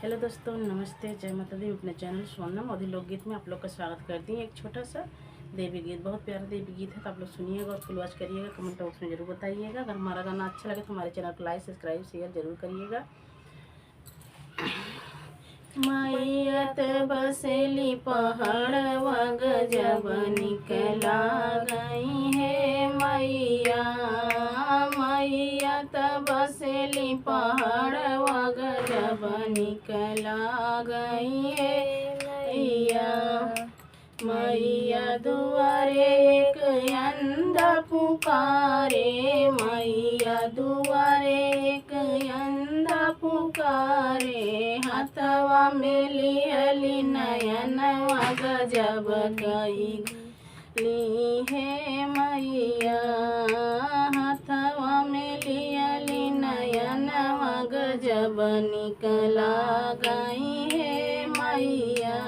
Hello दोस्तों, नमस्ते, जय माता दी। अपने चैनल सोनम अवधी लोकगीत में आप लोग का स्वागत करती हैं। एक छोटा सा देवी गीत, बहुत प्यारा देवी गीत है, तो आप लोग सुनिएगा और फुल वॉच करिएगा। कमेंट बॉक्स में जरूर बताइएगा। अगर हमारा गाना अच्छा लगे तो हमारे चैनल को लाइक, सब्सक्राइब, शेयर जरूर करिएगा। मैयत बसेली पहाड़वा गजब निकला गई है मैया। मैयत बसेली पहाड़वा गजब निकला गई है मैया। मैया दुआरे एक अंधा पुकारे, मैया दुआरे एक अंधा पुकारे। हाथवा में लिहली नयनवा गजब गई ली है मैया। हाथवा में लिहली नयनवा गजब निकला गई है मैया।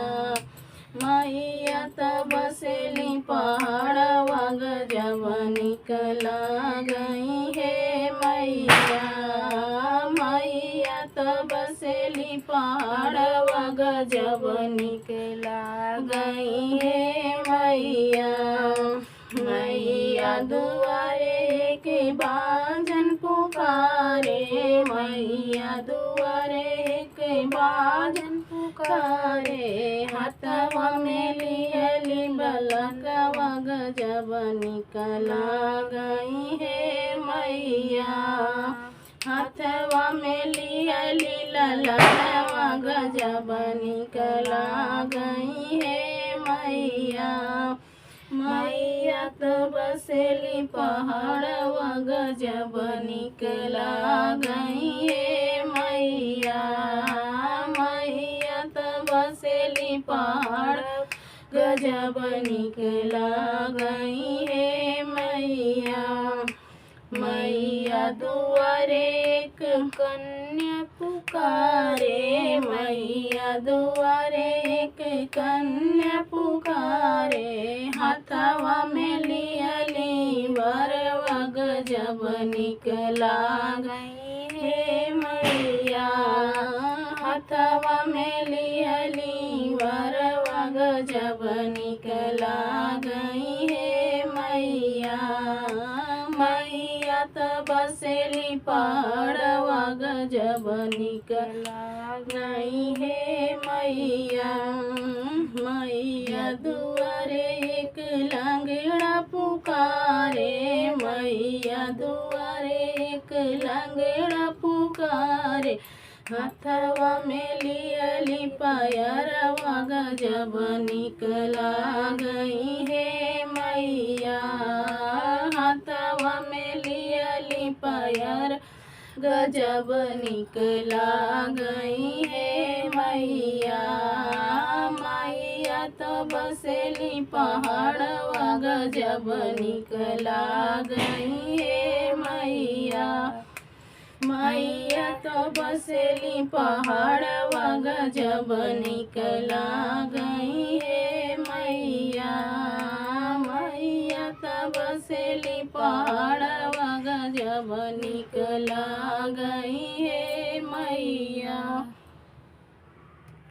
मैया बसेली पहाड़वा गजब निकला गई है मैया। मैया बसेली पहाड़वा गजब निकला गई है मैया। मैया दुआरे के बाजन पुकारे, मैया दुआरे के बाजन पुकारे। हाथवा में लिहली बलकवा गजब निकला गई है मैया। हाथवा में लिहली ललनवा गजब निकला गई है मैया। मैया बसेली पहाड़वा गजब निकला गई है मैया। मैया बसेली पहाड़ गजब निकला गई है मैया। मैया दुआरे एक कन्या पुकारे, मैया दुआरे एक कन्या पुकारे। हाथवा में लिहली वरवा गजब निकला गई है मैया। हाथवा में लिहली वरवा गजब निकला गई है मैया। मैया बसेली पहाड़वा गजब निकला गई है मैया। मैया दुआरे एक लंगड़ा पुकारे, मैया दुआरे एक लंगड़ा पुकारे। हाथवा में लिहली पायरवा गजब निकला गई है मैया। हाथवा में लिहली पायर गजब निकला गई है मैया। मैया बसेली पहाड़वा गजब निकला गई है मैया। मैया बसेली पहाड़वा गजब निकला गई है